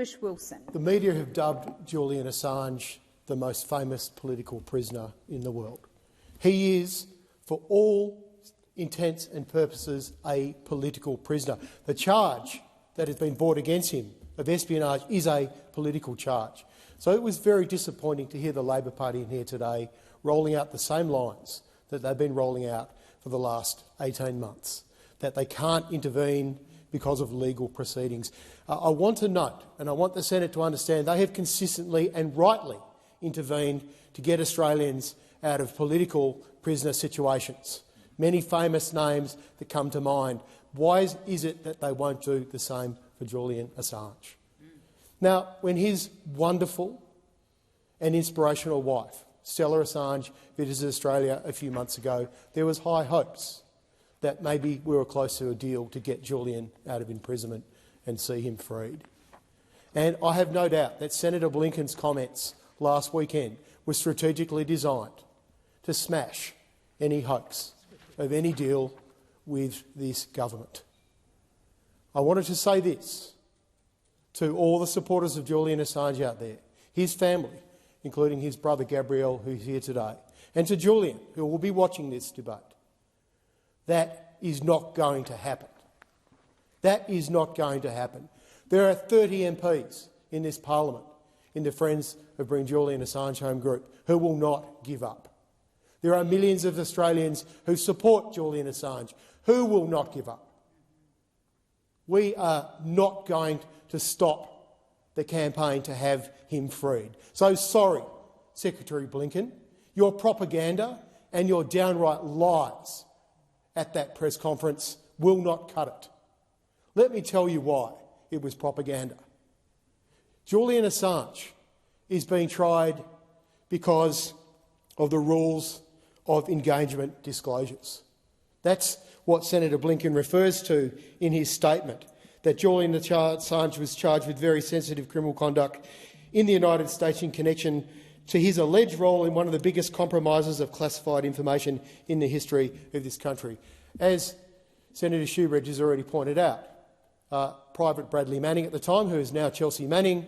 Whish-Wilson. The media have dubbed Julian Assange the most famous political prisoner in the world. He is, for all intents and purposes, a political prisoner. The charge that has been brought against him of espionage is a political charge. So it was very disappointing to hear the Labor Party in here today rolling out the same lines that they've been rolling out for the last 18 months, that they can't intervene because of legal proceedings. I want to note, and I want the Senate to understand, they have consistently and rightly intervened to get Australians out of political prisoner situations. Many famous names that come to mind. Why is it that they won't do the same for Julian Assange? Now, when his wonderful and inspirational wife, Stella Assange, visited Australia a few months ago, there was high hopes that maybe we were close to a deal to get Julian out of imprisonment and see him freed. And I have no doubt that Senator Blinken's comments last weekend were strategically designed to smash any hopes of any deal with this government. I wanted to say this to all the supporters of Julian Assange out there, his family, including his brother Gabriel, who's here today, and to Julian, who will be watching this debate. That is not going to happen. That is not going to happen. There are 30 MPs in this parliament, in the Friends of Bring Julian Assange Home group, who will not give up. There are millions of Australians who support Julian Assange, who will not give up. We are not going to stop the campaign to have him freed. So sorry, Secretary Blinken, your propaganda and your downright lies at that press conference will not cut it. Let me tell you why it was propaganda. Julian Assange is being tried because of the rules of engagement disclosures. That's what Senator Blinken refers to in his statement, that Julian Assange was charged with very sensitive criminal conduct in the United States in connection to his alleged role in one of the biggest compromises of classified information in the history of this country. As Senator Shoebridge has already pointed out, Private Bradley Manning at the time, who is now Chelsea Manning,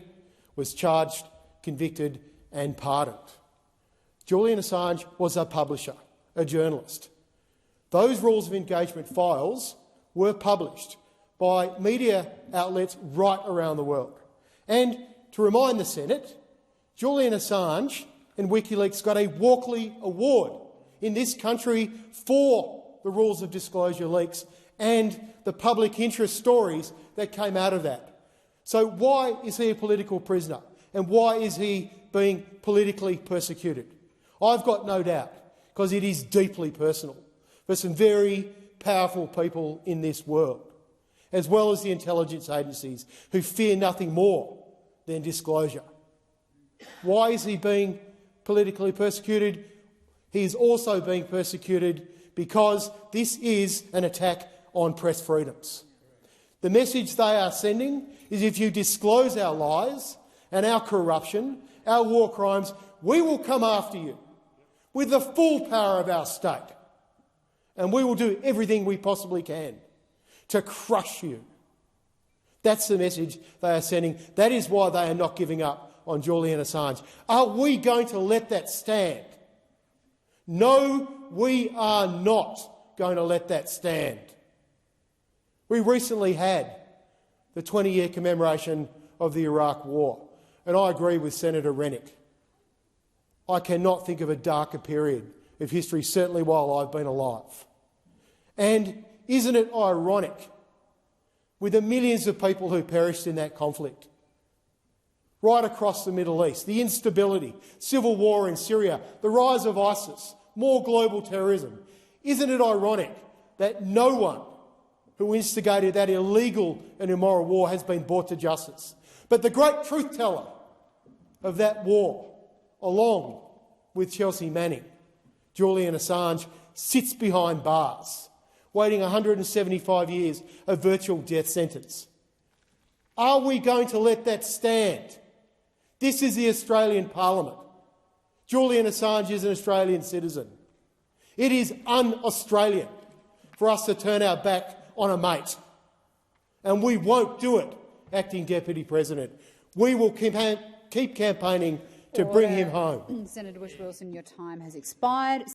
was charged, convicted and pardoned. Julian Assange was a publisher, a journalist. Those rules of engagement files were published by media outlets right around the world. And to remind the Senate, Julian Assange and WikiLeaks got a Walkley Award in this country for the rules of disclosure leaks and the public interest stories that came out of that. So why is he a political prisoner and why is he being politically persecuted? I've got no doubt, because it is deeply personal for some very powerful people in this world, as well as the intelligence agencies, who fear nothing more than disclosure. Why is he being politically persecuted? He is also being persecuted because this is an attack on press freedoms. The message they are sending is, if you disclose our lies and our corruption, our war crimes, we will come after you with the full power of our state, and we will do everything we possibly can to crush you. That's the message they are sending. That is why they are not giving up on Julian Assange. Are we going to let that stand? No, we are not going to let that stand. We recently had the 20-year commemoration of the Iraq War, and I agree with Senator Rennick. I cannot think of a darker period of history, certainly while I've been alive. And isn't it ironic, with the millions of people who perished in that conflict, right across the Middle East, the instability, civil war in Syria, the rise of ISIS, more global terrorism, isn't it ironic that no one who instigated that illegal and immoral war has been brought to justice? But the great truth teller of that war, along with Chelsea Manning, Julian Assange, sits behind bars, waiting 175 years of virtual death sentence. Are we going to let that stand? This is the Australian Parliament. Julian Assange is an Australian citizen. It is un-Australian for us to turn our back on a mate. And we won't do it, Acting Deputy President. We will keep campaigning to bring him home. Senator Bush-Wilson, your time has expired.